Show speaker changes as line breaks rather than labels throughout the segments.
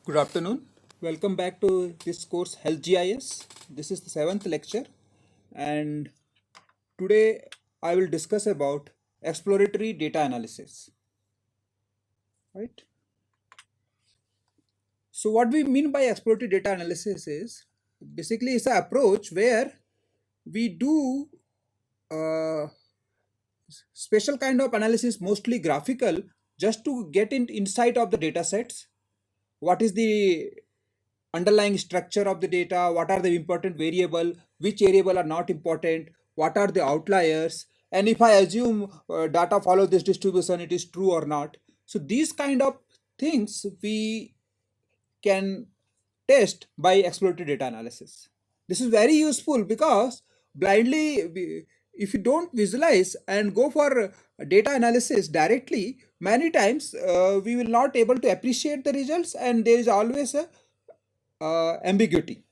Good afternoon. Welcome back to this course Health GIS. This is the seventh lecture, and today I will discuss about exploratory data analysis. Right. So, what we mean by exploratory data analysis is basically it's an approach where we do uh, special kind of analysis, mostly graphical, just to get in insight of the data sets. What is the underlying structure of the data, what are the important variable, which variable are not important, what are the outliers, and if I assume data follow this distribution, it is true or not. So these kind of things we can test by exploratory data analysis. This is very useful because blindly if you don't visualize and go for data analysis directly, many times we will not able to appreciate the results, and there is always a ambiguity.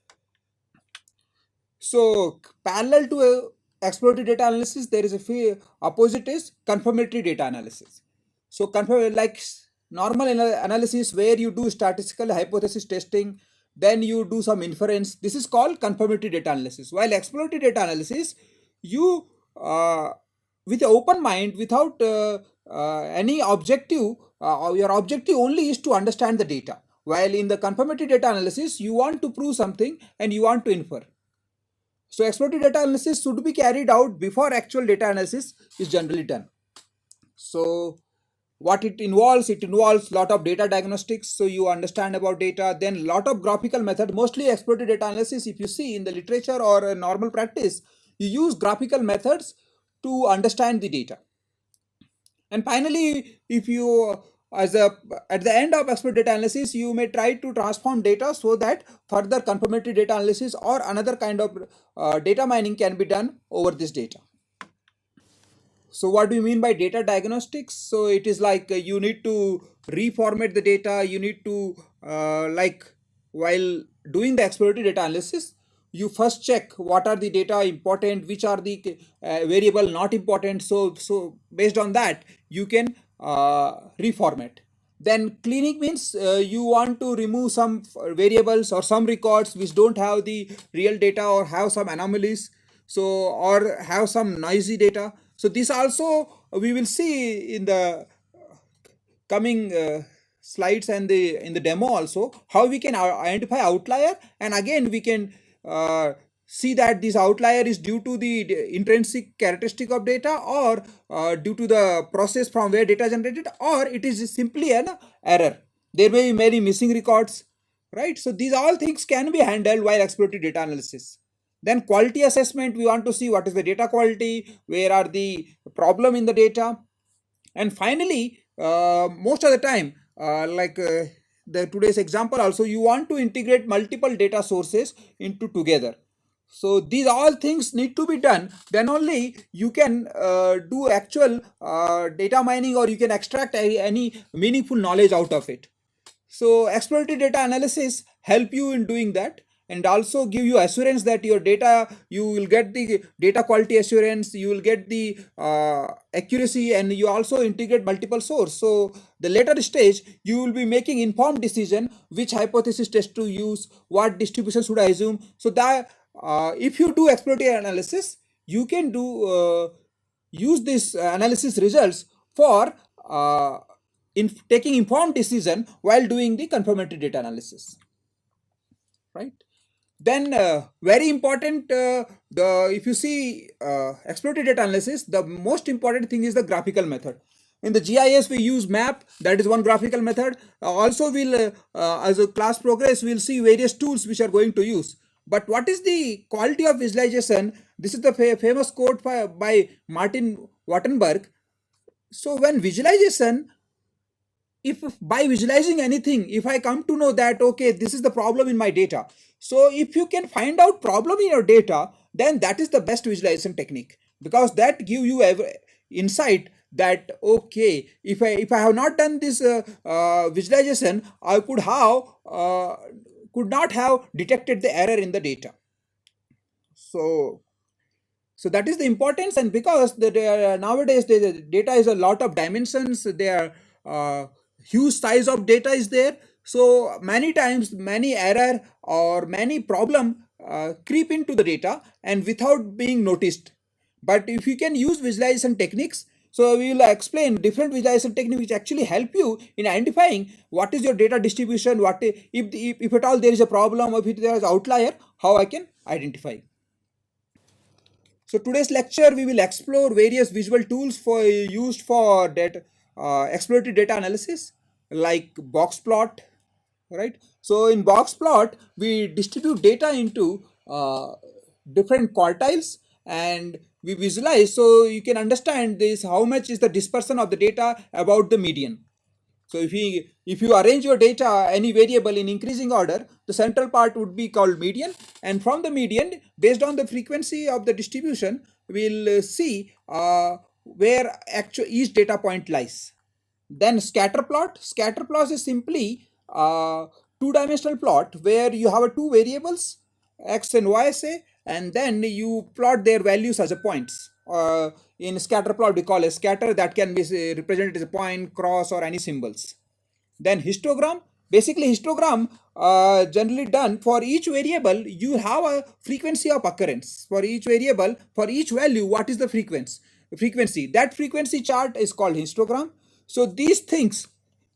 So parallel to exploratory data analysis, there is a opposite is confirmatory data analysis. So confirm like normal analysis where you do statistical hypothesis testing, then you do some inference. This is called confirmatory data analysis. While exploratory data analysis, you with an open mind, without any objective, your objective only is to understand the data. While in the confirmatory data analysis, you want to prove something and you want to infer. So exploratory data analysis should be carried out before actual data analysis is generally done. So what it involves lot of data diagnostics, so you understand about data, then lot of graphical method. Mostly exploratory data analysis, if you see in the literature or a normal practice, you use graphical methods to understand the data. And finally, if you as a at the end of exploratory data analysis, you may try to transform data so that further confirmatory data analysis or another kind of data mining can be done over this data. So what do you mean by data diagnostics? So it is like you need to reformat the data. You need to like while doing the exploratory data analysis, you first check what are the data important, which are the variable not important. So based on that, you can reformat. Then cleaning means you want to remove some variables or some records which don't have the real data or have some anomalies, so or have some noisy data. So this also we will see in the coming slides and the in the demo also, how we can identify outlier, and again we can see that this outlier is due to the intrinsic characteristic of data, or due to the process from where data generated, or it is simply an error. There may be many missing records, right? So these all things can be handled while exploratory data analysis. Then quality assessment, we want to see what is the data quality, where are the problem in the data. And finally, most of the time, the today's example also, you want to integrate multiple data sources into together. So these all things need to be done, then only you can do actual data mining, or you can extract any meaningful knowledge out of it. So exploratory data analysis help you in doing that, and also give you assurance that your data, you will get the data quality assurance, you will get the accuracy, and you also integrate multiple source. So the later stage, you will be making informed decision which hypothesis test to use, what distribution should I assume. So that if you do exploratory analysis, you can do use this analysis results for in taking informed decision while doing the confirmatory data analysis, right? Then very important, the if you see exploratory data analysis, the most important thing is the graphical method. In the GIS we use map, that is one graphical method. Also we'll as a class progress, we'll see various tools which are going to use. But what is the quality of visualization? This is the famous quote by Martin Wattenberg. So when visualization, if by visualizing anything, if I come to know that okay, this is the problem in my data, so if you can find out problem in your data, then that is the best visualization technique, because that give you insight that okay, if I have not done this visualization, I could not have detected the error in the data. So that is the importance. And because nowadays the data is a lot of dimensions, there huge size of data is there. So many times many error or many problem creep into the data and without being noticed. But if you can use visualization techniques, so we will explain different visualization techniques which actually help you in identifying what is your data distribution, if at all there is a problem or if there is outlier, how I can identify. So today's lecture we will explore various visual tools for used for data exploratory data analysis like box plot, right? So in box plot we distribute data into different quartiles and we visualize, so you can understand this how much is the dispersion of the data about the median. So if you arrange your data any variable in increasing order, the central part would be called median, and from the median, based on the frequency of the distribution, we'll see where actual each data point lies. Then scatter plot. Scatter plot is simply two-dimensional plot where you have two variables x and y, say, and then you plot their values as a points. In scatter plot, we call a scatter that can be represented as a point, cross, or any symbols. Then histogram. Basically, histogram generally done for each variable. You have a frequency of occurrence for each variable. For each value, what is the frequency? That frequency chart is called histogram. So these things,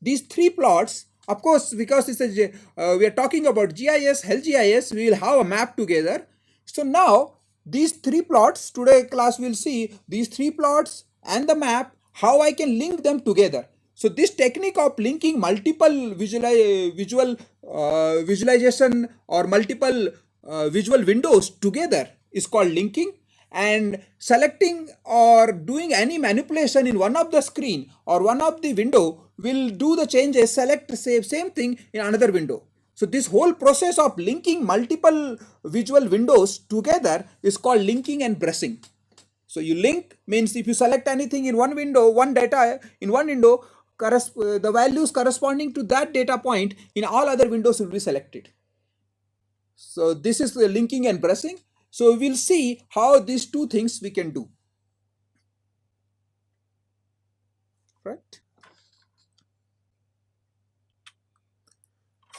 these three plots, of course, because we are talking about GIS, health GIS, we will have a map together. So now these three plots, today class will see these three plots and the map, how I can link them together. So this technique of linking multiple visualization or multiple visual windows together is called linking, and selecting or doing any manipulation in one of the screen or one of the window will do the changes, select same thing in another window. So this whole process of linking multiple visual windows together is called linking and brushing. So you link means if you select anything in one window, one data in one window, the values corresponding to that data point in all other windows will be selected. So this is the linking and brushing. So we'll see how these two things we can do. Right.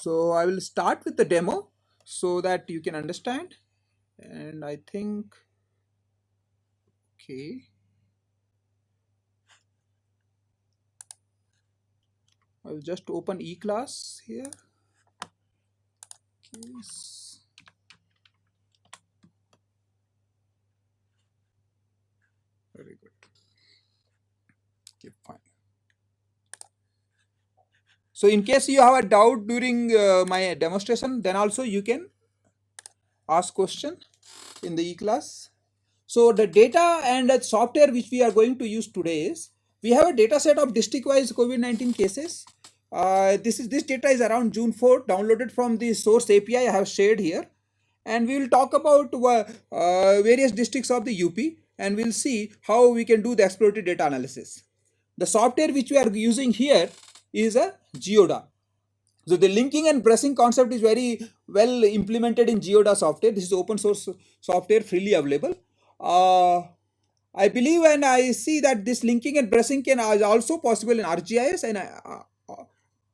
So I will start with the demo so that you can understand. And I think, okay. I will just open eClass here. Yes. Very good. Okay, fine. So in case you have a doubt during my demonstration, then also you can ask question in the e-class. So the data and the software which we are going to use today is, we have a data set of district-wise COVID-19 cases. This data is around June 4, downloaded from the source API I have shared here. And we will talk about various districts of the UP, and we'll see how we can do the exploratory data analysis. The software which we are using here is a Geoda. So the linking and brushing concept is very well implemented in Geoda software. This is open source software, freely available. I believe and I see that this linking and brushing can is also possible in ArcGIS, and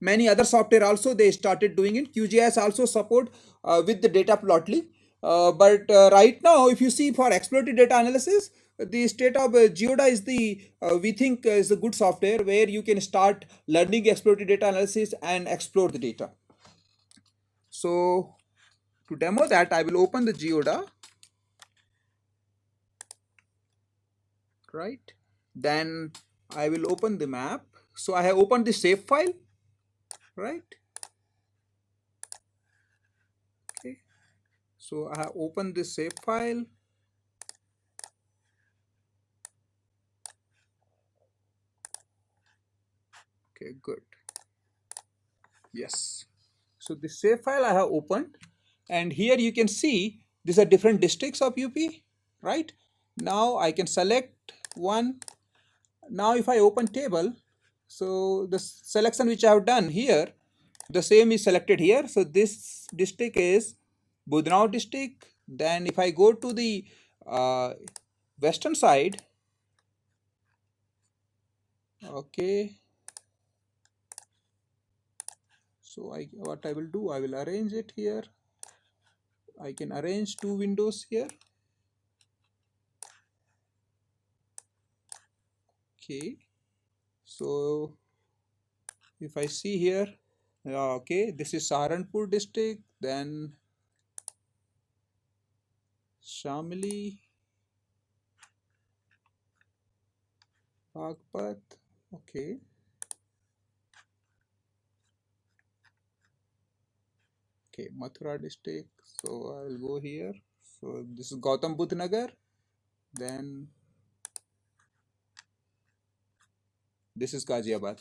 many other software also they started doing it. QGIS also support with the data plotly. But right now, if you see for exploratory data analysis, the state of Geoda is the we think is a good software where you can start learning exploratory data analysis and explore the data. So to demo that, I will open the Geoda, right? Then I will open the map. So I have opened the save file, right? Okay. So I have opened the save file. Okay, good. Yes. So the save file I have opened, and here you can see these are different districts of UP, right? Now I can select one. Now if I open table, so the selection which I have done here, the same is selected here. So this district is Budnao district. Then if I go to the western side, okay. So what I will do, I will arrange it here. I can arrange two windows here. Okay, so if I see here, okay, this is Saharanpur district, then Shamli, Bagpat, okay. Okay, Mathura district, so I will go here. So this is Gautam Budh Nagar, then this is Ghaziabad.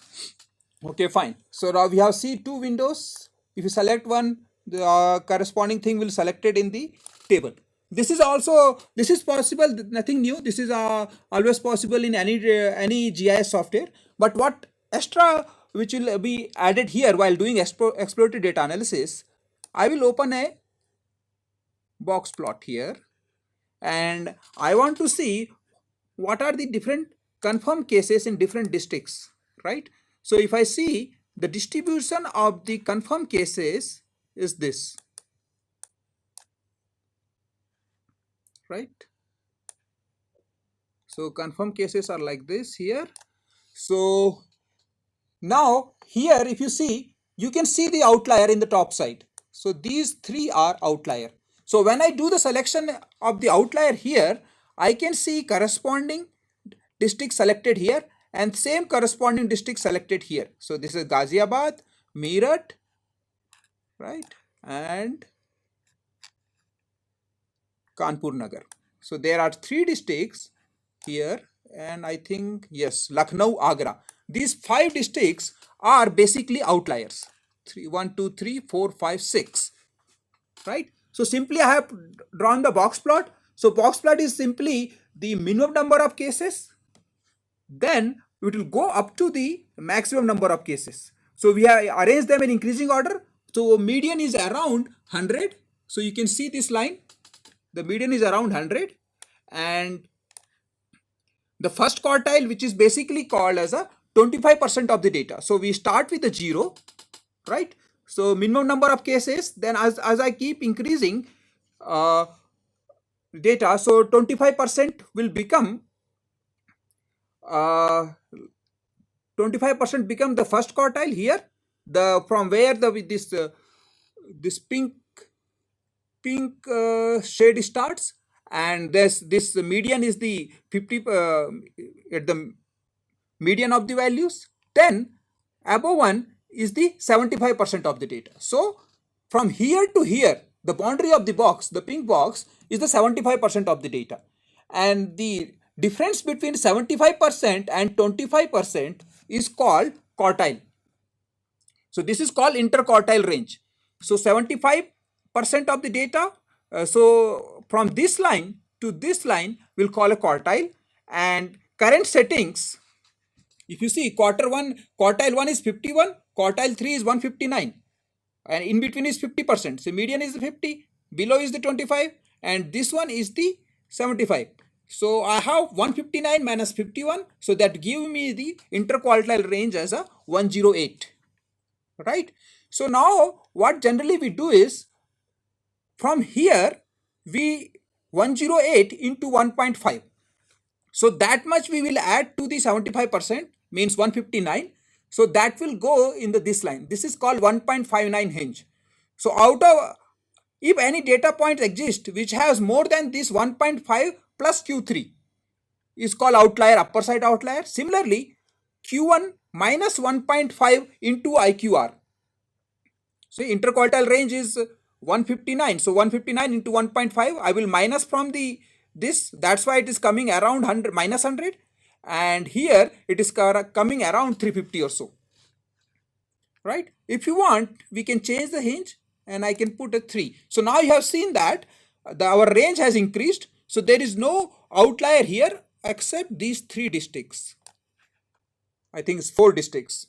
Okay, fine. So now we have see two windows. If you select one, the corresponding thing will selected in the table. This is also, this is possible, nothing new. This is always possible in any GIS software. But what extra which will be added here while doing exploratory data analysis, I will open a box plot here, and I want to see what are the different confirmed cases in different districts, right? So if I see the distribution of the confirmed cases is this, right? So confirmed cases are like this here. So now here if you see, you can see the outlier in the top side. So these three are outlier. So when I do the selection of the outlier here, I can see corresponding district selected here and same corresponding district selected here. So this is Ghaziabad, Meerut, right, and Kanpur Nagar. So there are three districts here, and I think, yes, Lucknow, Agra. These five districts are basically outliers. 3, 1, 2, 3, 4, 5, 6. Right? So simply I have drawn the box plot. So box plot is simply the minimum number of cases, then it will go up to the maximum number of cases. So we have arranged them in increasing order. So median is around 100. So you can see this line. The median is around 100, and the first quartile, which is basically called as a 25% of the data. So we start with a 0, right? So minimum number of cases, then as I keep increasing data, so 25% will become 25% become the first quartile here. The from where the this pink shade starts, and this median is the 50 at the median of the values. Then above one is the 75% of the data. So from here to here, the boundary of the box, the pink box, is the 75% of the data, and the difference between 75% and 25% is called quartile. So this is called interquartile range. So 75% of the data, so from this line to this line we'll call a quartile, and current settings, if you see quartile 1 is 51, quartile 3 is 159, and in between is 50%. So median is the 50, below is the 25, and this one is the 75. So I have 159 minus 51, so that give me the interquartile range as a 108, right? So now what generally we do is, from here we 108 into 1.5. So that much we will add to the 75%, means 159. So that will go in this line. This is called 1.59 hinge. So out of, if any data point exists which has more than this 1.5 plus Q3 is called outlier, upper side outlier. Similarly, Q1 minus 1.5 into IQR. So interquartile range is 159. So 159 into 1.5, I will minus from this. That's why it is coming around 100, minus 100. And here it is coming around 350 or so. Right? If you want, we can change the hinge and I can put a 3. So now you have seen that our range has increased. So there is no outlier here except these 3 districts. I think it's 4 districts.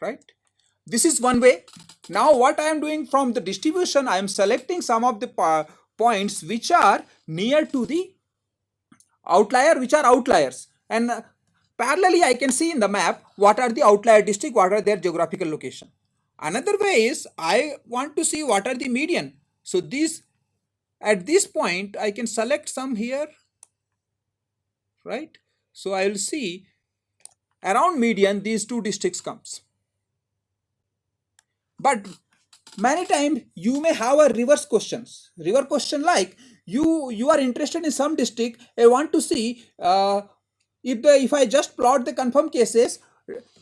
Right? This is one way. Now what I am doing from the distribution, I am selecting some of the points which are near to the outlier, which are outliers. And Parallelly, I can see in the map what are the outlier district, what are their geographical location. Another way is I want to see what are the median. So these, at this point, I can select some here, right? So I will see around median these two districts comes. But many times you may have a reverse questions. Reverse question like you are interested in some district. I want to see if I just plot the confirmed cases,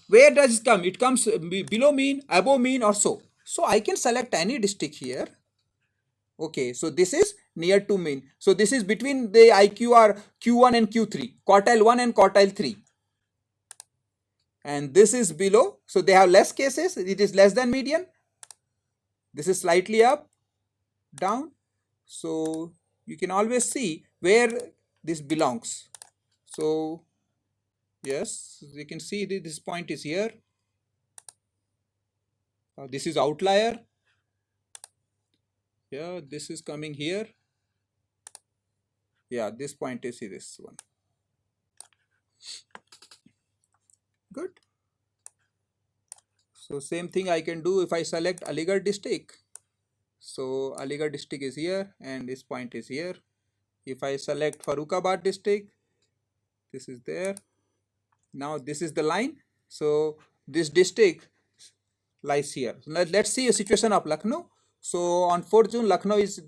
where does it come? It comes below mean, above mean, or so. So I can select any district here. Okay, so this is near to mean. So this is between the IQR Q1 and Q3, quartile 1 and quartile 3. And this is below. So they have less cases. It is less than median. This is slightly up, down. So you can always see where this belongs. So yes, you can see this point is here. This is outlier. Yeah, this is coming here. Yeah, this point is this one. Good. So same thing I can do if I select Aligarh district. So Aligarh district is here and this point is here. If I select Farrukhabad district, this is there. Now this is the line. So this district lies here. Let's see a situation of Lucknow. So on 4th June, Lucknow is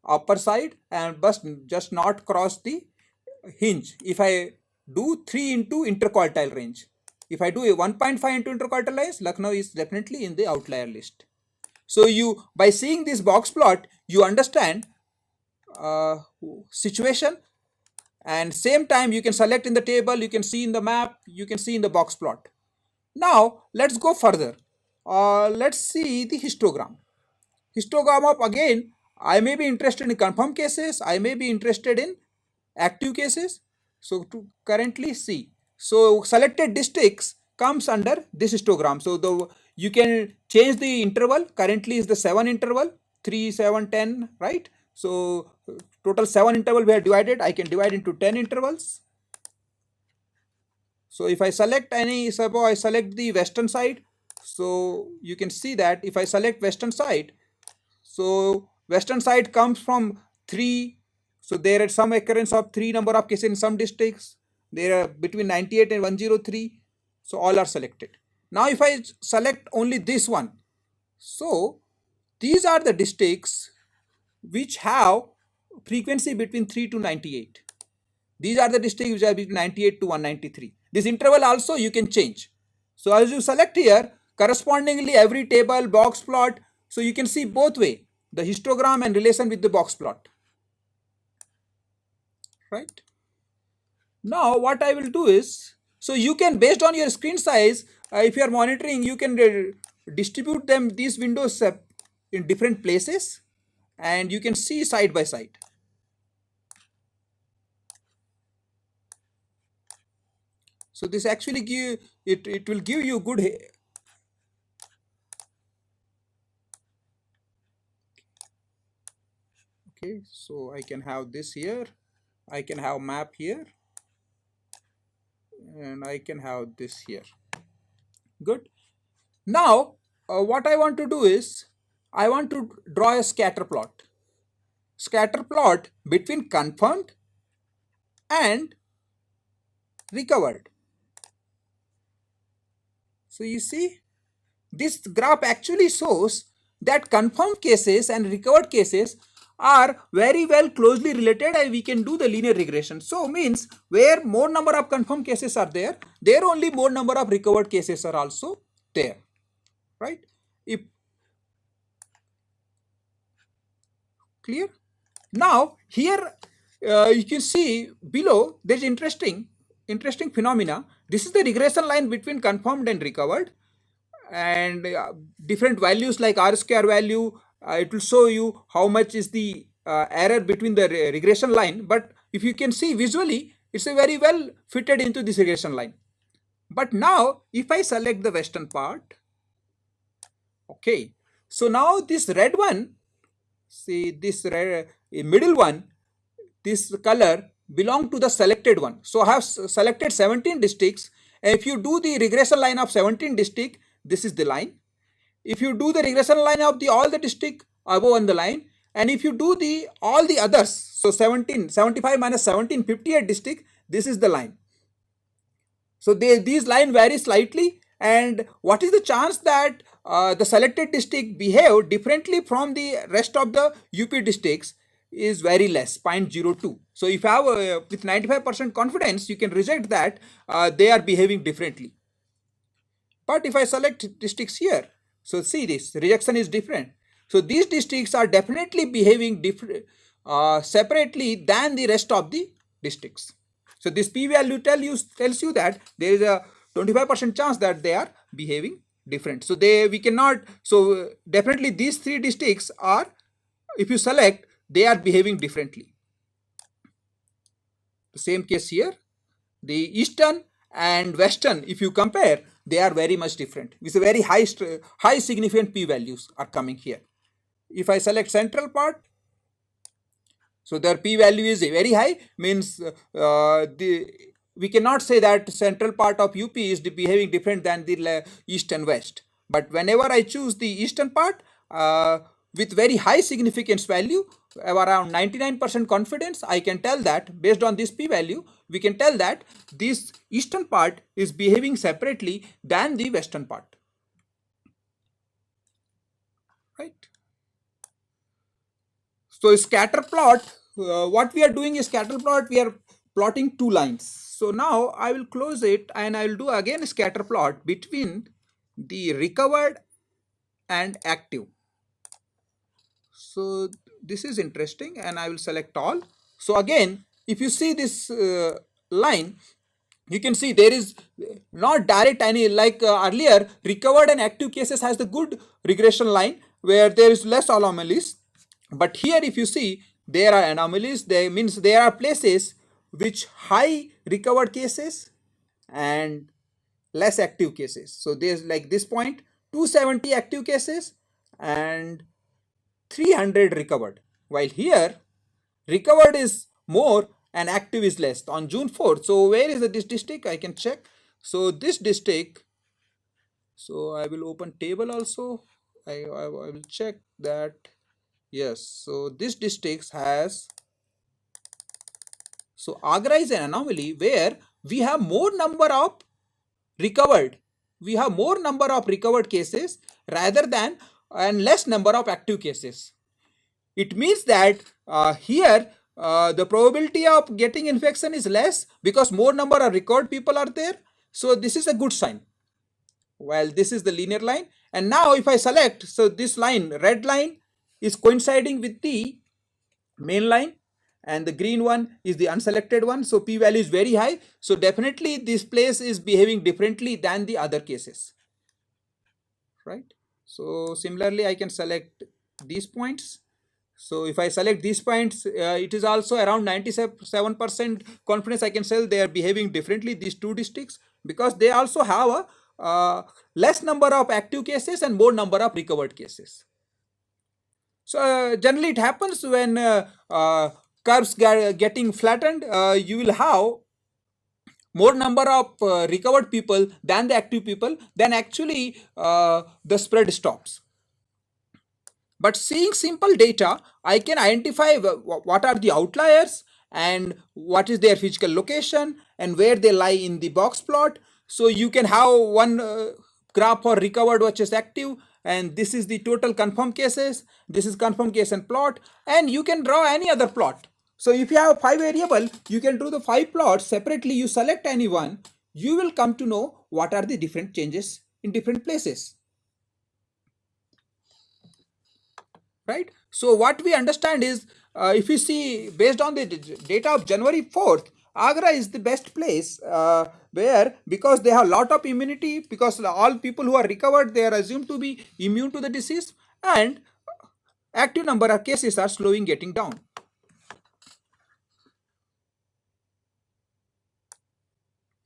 upper side and but just not cross the hinge. If I do 3 into interquartile range, if I do a 1.5 into interquartile range, Lucknow is definitely in the outlier list. So you, by seeing this box plot, you understand situation, and same time you can select in the table, you can see in the map, you can see in the box plot. Now let's go further. Let's see the histogram. Histogram of, again, I may be interested in confirmed cases, I may be interested in active cases. So to currently see, so selected districts comes under this histogram. So the you can change the interval. Currently is the 7 interval, 3, 7, 10, right? So total 7 interval we have divided. I can divide into 10 intervals. So if I select any, suppose I select the western side, so you can see that if I select western side, so western side comes from 3. So there are some occurrence of 3 number of cases in some districts. There are between 98 and 103. So all are selected. Now if I select only this one, so these are the districts which have frequency between 3 to 98. These are the districts which are between 98 to 193. This interval also you can change. So as you select here, correspondingly every table, box plot, so you can see both way, the histogram and relation with the box plot. Right? Now what I will do is, so you can, based on your screen size, if you are monitoring, you can distribute them, these windows in different places, and you can see side by side. So this actually give it will give you good. Okay, so I can have this here, I can have map here, and I can have this here. Good. Now what I want to do is, I want to draw a scatter plot. Scatter plot between confirmed and recovered. So you see, this graph actually shows that confirmed cases and recovered cases are very well closely related, and we can do the linear regression. So means where more number of confirmed cases are there only more number of recovered cases are also there, right? If clear? Now here you can see below there is interesting phenomena. This is the regression line between confirmed and recovered, and different values like R square value, it will show you how much is the error between the regression line. But if you can see visually, it's a very well fitted into this regression line. But now if I select the western part, okay, so now this red one, see this red middle one, this color, belong to the selected one. So I have selected 17 districts. If you do the regression line of 17 district, this is the line. If you do the regression line of the all the district above on the line, and if you do the all the others, so 75 minus 17, 58 district, this is the line. So these line vary slightly, and what is the chance that the selected district behave differently from the rest of the UP districts is very less, 0.02. So if you have with 95% confidence, you can reject that they are behaving differently. But if I select districts here, so see this rejection is different. So these districts are definitely behaving different separately than the rest of the districts. So this p-value tells you that there is a 25% chance that they are behaving different. So we cannot, so definitely these three districts are, if you select, they are behaving differently. The same case here, the eastern and western, if you compare, they are very much different with a very high significant p-values are coming here. If I select central part, so their p-value is very high, means we cannot say that central part of UP is behaving different than the east and west. But whenever I choose the eastern part with very high significance value, around 99% confidence, I can tell that based on this p-value, we can tell that this eastern part is behaving separately than the western part. Right? So scatter plot, what we are doing is scatter plot, we are plotting two lines. So now I will close it and I will do again a scatter plot between the recovered and active. So this is interesting, and I will select all. So again, if you see this line, you can see there is not direct any, like earlier recovered and active cases has the good regression line where there is less anomalies. But here if you see, there are anomalies. They means there are places which high recovered cases and less active cases. So there's like this point 270 active cases and 300 recovered, while here recovered is more and active is less on June 4th. So where is this district? I can check. So this district, so I will open table also. I will check that. Yes, so this district has, so Agra is an anomaly where we have more number of recovered. We have more number of recovered cases rather than and less number of active cases. It means that here the probability of getting infection is less because more number of recovered people are there. So this is a good sign. While this is the linear line, and now if I select, so this line, red line, is coinciding with the main line, and the green one is the unselected one. So p-value is very high. So definitely this place is behaving differently than the other cases. Right? So similarly, I can select these points. So if I select these points, it is also around 97% confidence I can say they are behaving differently, these two districts, because they also have a less number of active cases and more number of recovered cases. So generally it happens when curves getting flattened, you will have more number of recovered people than the active people, then actually the spread stops. But seeing simple data, I can identify what are the outliers and what is their physical location and where they lie in the box plot. So you can have one graph for recovered versus active, and this is the total confirmed cases. This is confirmed case and plot, and you can draw any other plot. So if you have 5 variable, you can do the 5 plots separately. You select any one, you will come to know what are the different changes in different places. Right? So what we understand is, if you see based on the data of January 4th, Agra is the best place where, because they have a lot of immunity, because all people who are recovered, they are assumed to be immune to the disease, and active number of cases are slowing getting down.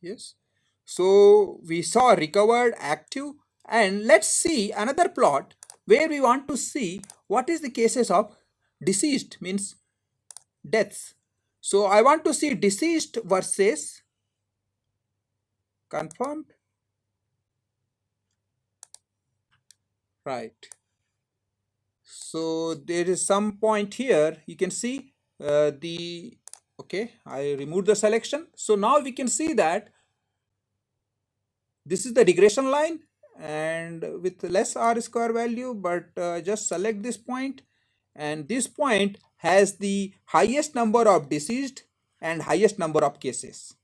Yes. So we saw recovered, active, and let's see another plot where we want to see what is the cases of deceased, means deaths. So I want to see deceased versus confirmed. Right. So there is some point here. You can see okay, I removed the selection. So now we can see that this is the regression line and with less r square value, but just select this point, and this point has the highest number of deceased and highest number of cases,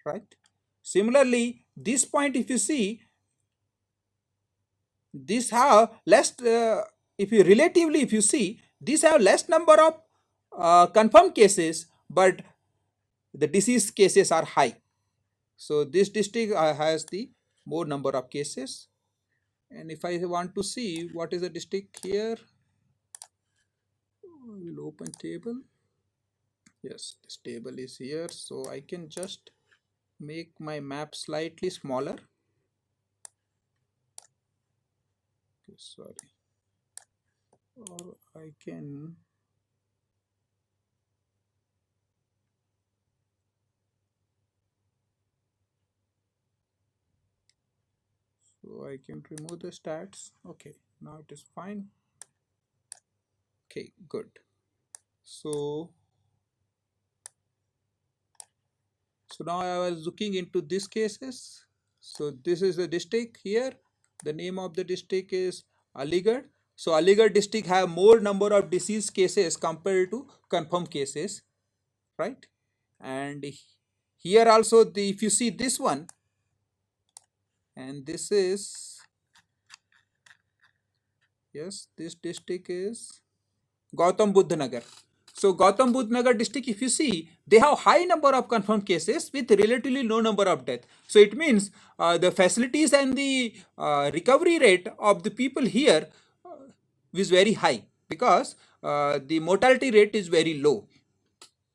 right? Similarly, this point, if you see, this have less if you relatively, if you see, these have less number of confirmed cases, but the disease cases are high. So this district has the more number of cases. And if I want to see what is the district here, we will open table. Yes, this table is here, so I can just make my map slightly smaller. Okay, sorry, or I can remove the stats. Okay, now it is fine. Okay, good. So now I was looking into these cases. So this is the district here. The name of the district is Aligarh. So Aligarh district have more number of disease cases compared to confirmed cases, right? And here also, if you see this one, and this is, yes, this district is Gautam Buddha Nagar. So Gautam Buddha Nagar district, if you see, they have high number of confirmed cases with relatively low number of death. So it means the facilities and the recovery rate of the people here is very high, because the mortality rate is very low.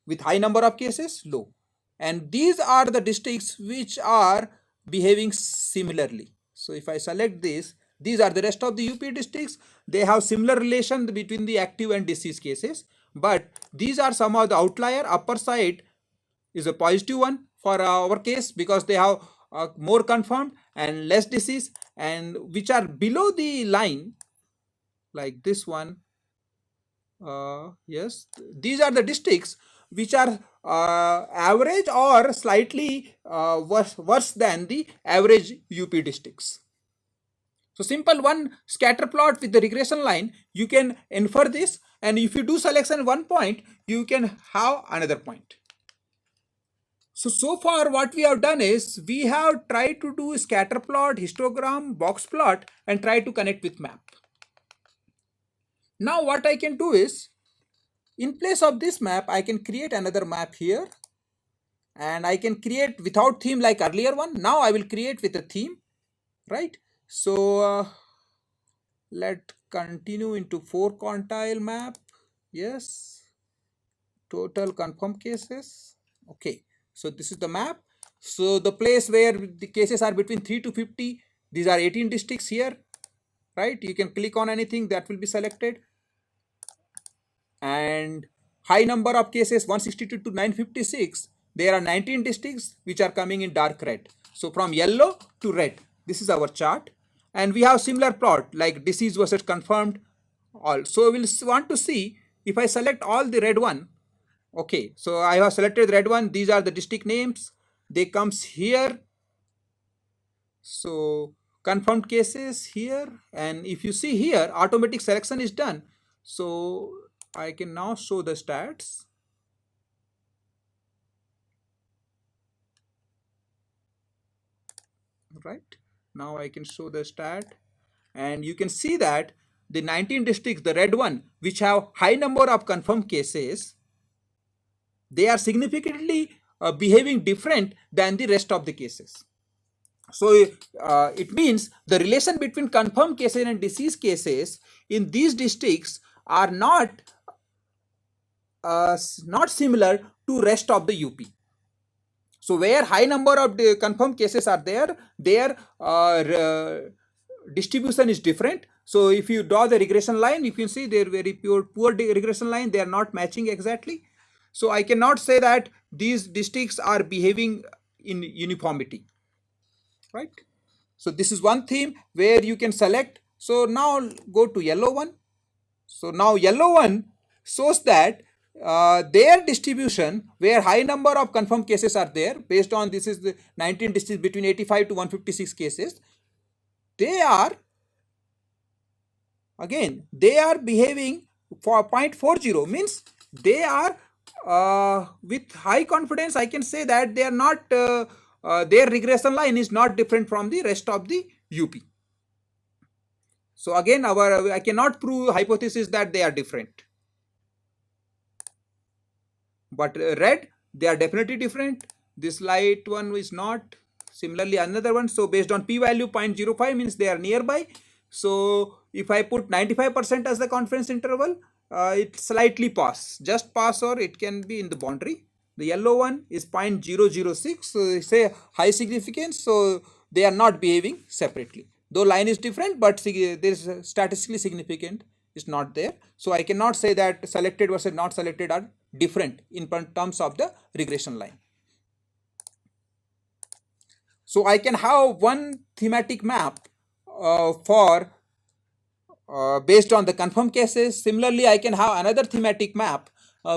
With high number of cases, low. And these are the districts which are behaving similarly. So if I select this, these are the rest of the UP districts. They have similar relation between the active and disease cases, but these are some of the outlier. Upper side is a positive one for our case, because they have more confirmed and less disease, and which are below the line, like this one. Yes, these are the districts which are average or slightly worse than the average UP districts. So simple one scatter plot with the regression line, you can infer this, and if you do selection one point, you can have another point. So far what we have done is, we have tried to do scatter plot, histogram, box plot, and try to connect with map. Now what I can do is, in place of this map, I can create another map here, and I can create without theme like earlier one. Now I will create with a theme, right? So let continue into 4 quantile map. Yes, total confirmed cases. Okay, so this is the map. So the place where the cases are between 3 to 50, these are 18 districts here, right? You can click on anything that will be selected. And high number of cases 162 to 956, there are 19 districts which are coming in dark red. So from yellow to red, this is our chart. And we have similar plot like disease versus confirmed all. So we'll want to see, if I select all the red one. Okay, so I have selected the red one. These are the district names. They comes here. So confirmed cases here, and if you see here, automatic selection is done. So I can now show the stats. Right, now I can show the stat, and you can see that the 19 districts, the red one, which have high number of confirmed cases, they are significantly behaving different than the rest of the cases. So it means the relation between confirmed cases and disease cases in these districts are not similar to rest of the UP. So where high number of the confirmed cases are there, their distribution is different. So if you draw the regression line, you can see they're very poor regression line. They are not matching exactly. So I cannot say that these districts are behaving in uniformity, right? So this is one theme where you can select. So now go to yellow one. So now yellow one shows that their distribution, where high number of confirmed cases are there, based on this is the 19 districts between 85 to 156 cases, they are, again, they are behaving for 0.40, means they are with high confidence I can say that they are not their regression line is not different from the rest of the UP. So again, I cannot prove hypothesis that they are different, but red, they are definitely different. This light one is not. Similarly another one, so based on p value 0.05 means they are nearby. So if I put 95% as the confidence interval, it slightly pass, just pass, or it can be in the boundary. The yellow one is 0.006, so say high significance, so they are not behaving separately. Though line is different, but there is statistically significant is not there. So I cannot say that selected versus not selected are different in terms of the regression line. So I can have one thematic map for based on the confirmed cases. Similarly, I can have another thematic map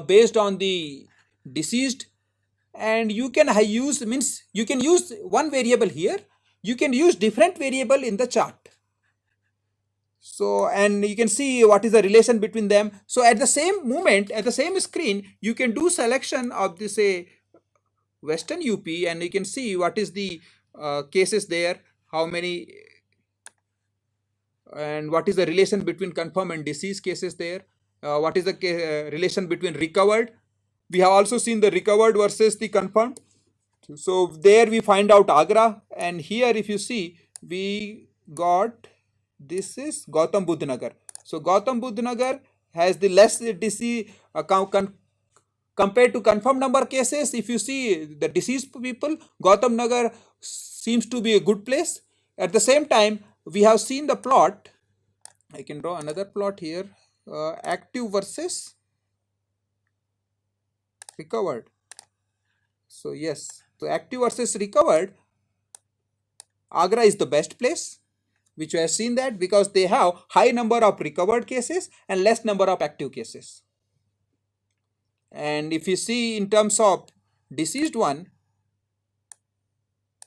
based on the deceased, and you can use, means you can use one variable here, you can use different variable in the chart. So, and you can see what is the relation between them. So at the same moment, at the same screen, you can do selection of this say Western UP, and you can see what is the cases there, how many, and what is the relation between confirmed and deceased cases there, what is the relation between recovered. We have also seen the recovered versus the confirmed. So there we find out Agra, and here if you see, we got, this is Gautam Buddha Nagar. So Gautam Buddha Nagar has the less disease compared to confirmed number cases. If you see the deceased people, Gautam Nagar seems to be a good place. At the same time, we have seen the plot. I can draw another plot here, active versus recovered. So yes, so active versus recovered, Agra is the best place, which we have seen that because they have high number of recovered cases and less number of active cases. And if you see in terms of deceased one,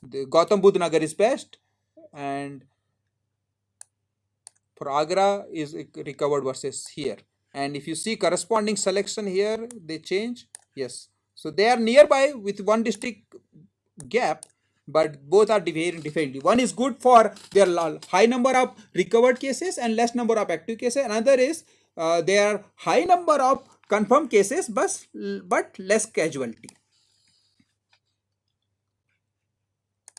the Gautam Buddha Nagar is best, and for Agra is recovered versus here. And if you see corresponding selection here, they change. Yes, so they are nearby with one district gap, but both are behaving differently. One is good for their high number of recovered cases and less number of active cases. Another is their high number of confirmed cases but less casualty.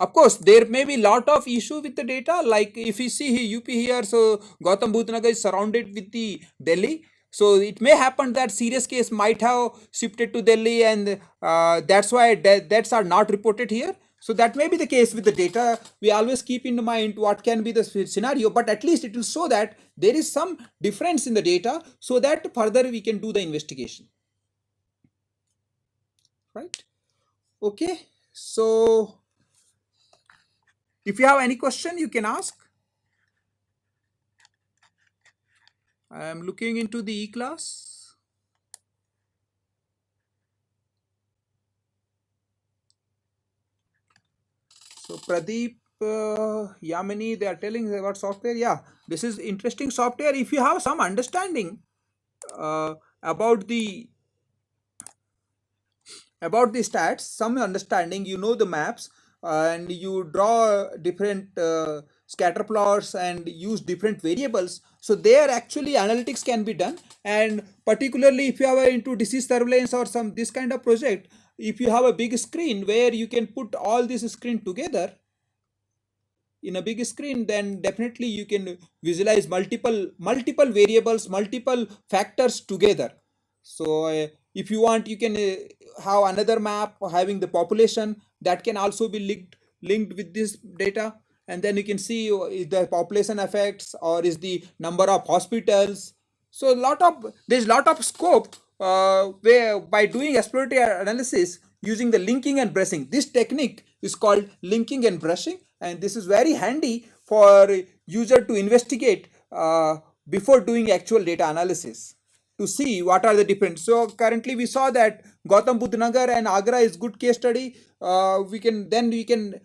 Of course, there may be lot of issue with the data. Like if you see UP here, so Gautam Buddha Nagar is surrounded with the Delhi. So it may happen that serious case might have shifted to Delhi, and that's why deaths are not reported here. So that may be the case with the data. We always keep in mind what can be the scenario, but at least it will show that there is some difference in the data, so that further we can do the investigation. Right? Okay. So if you have any question, you can ask. I am looking into the e-class. So Pradeep, Yamini, they are telling about software. Yeah, this is interesting software. If you have some understanding about the stats, some understanding, you know the maps, and you draw different scatter plots and use different variables. So there actually analytics can be done, and particularly if you are into disease surveillance or some this kind of project, if you have a big screen where you can put all this screen together in a big screen, then definitely you can visualize multiple variables, multiple factors together. So if you want, you can have another map having the population that can also be linked with this data, and then you can see is the population effects or is the number of hospitals. So there's lot of scope where by doing exploratory analysis using the linking and brushing. This technique is called linking and brushing, and this is very handy for user to investigate before doing actual data analysis to see what are the different. So currently we saw that Gautam Budh Nagar and Agra is good case study. We can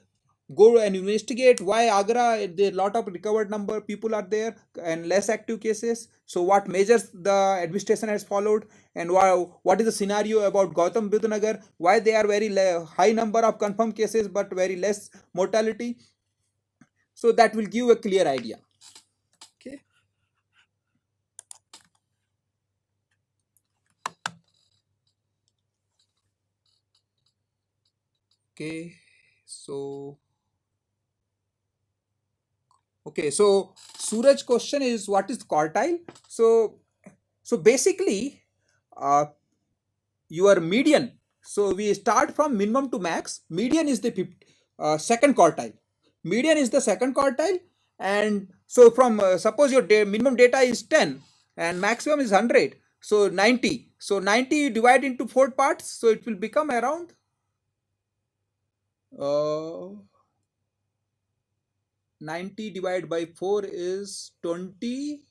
go and investigate why Agra, the lot of recovered number people are there and less active cases. So what measures the administration has followed, and what is the scenario about Gautam Budh Nagar, why they are very high number of confirmed cases but very less mortality. So that will give a clear idea. Okay. Okay. So okay, so Suraj question is what is quartile? So basically, uh, your median. So we start from minimum to max. Median is the second quartile. Median is the second quartile, and so from suppose your minimum data is 10 and maximum is 100. So 90. So 90 you divide into 4 parts. So it will become around uh, 90 divided by 4 is 20.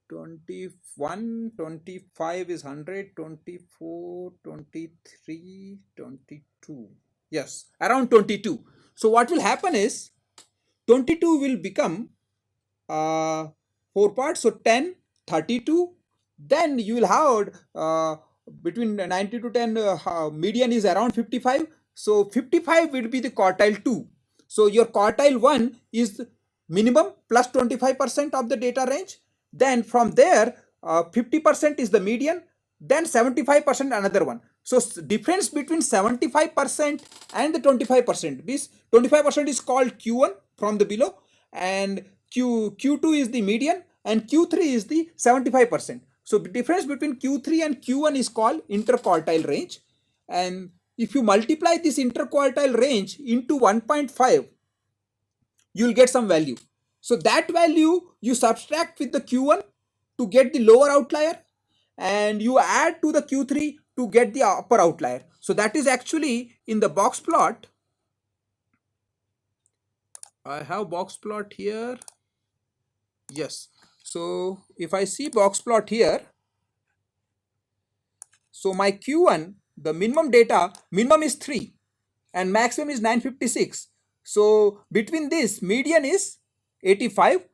21, 25 is 100, 24, 23, 22. Yes, around 22. So what will happen is 22 will become 4 parts. So 10, 32. Then you will have between 90 to 10, median is around 55. So 55 will be the quartile 2. So your quartile 1 is minimum plus 25% of the data range. Then from there, 50% is the median, then 75% another one. So difference between 75% and the 25%. This 25% is called Q1 from the below, and Q2 is the median, and Q3 is the 75%. So the difference between Q3 and Q1 is called interquartile range. And if you multiply this interquartile range into 1.5, you will get some value. So that value you subtract with the Q1 to get the lower outlier, and you add to the Q3 to get the upper outlier. So that is actually in the box plot. I have box plot here. Yes. So if I see box plot here, so my Q1, the minimum data, minimum is 3 and maximum is 956. So between this, median is 85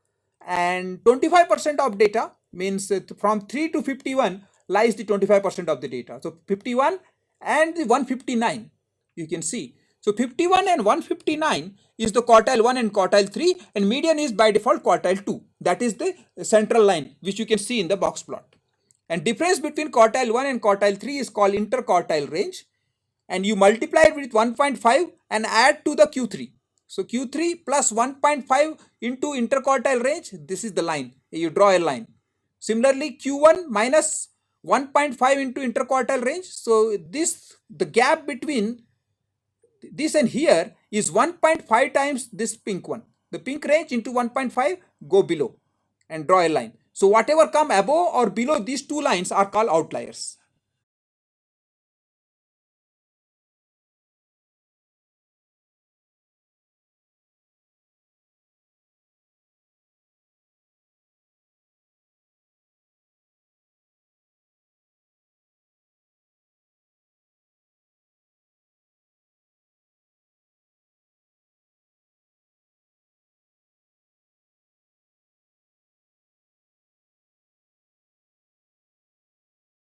and 25% of data means from 3 to 51 lies the 25% of the data. So 51 and the 159, you can see. So 51 and 159 is the quartile 1 and quartile 3, and median is by default quartile 2. That is the central line which you can see in the box plot. And difference between quartile 1 and quartile 3 is called interquartile range, and you multiply it with 1.5 and add to the Q3. So Q3 plus 1.5 into interquartile range, this is the line. You draw a line. Similarly, Q1 minus 1.5 into interquartile range. So the gap between this and here is 1.5 times this pink one. The pink range into 1.5, go below and draw a line. So whatever come above or below these two lines are called outliers.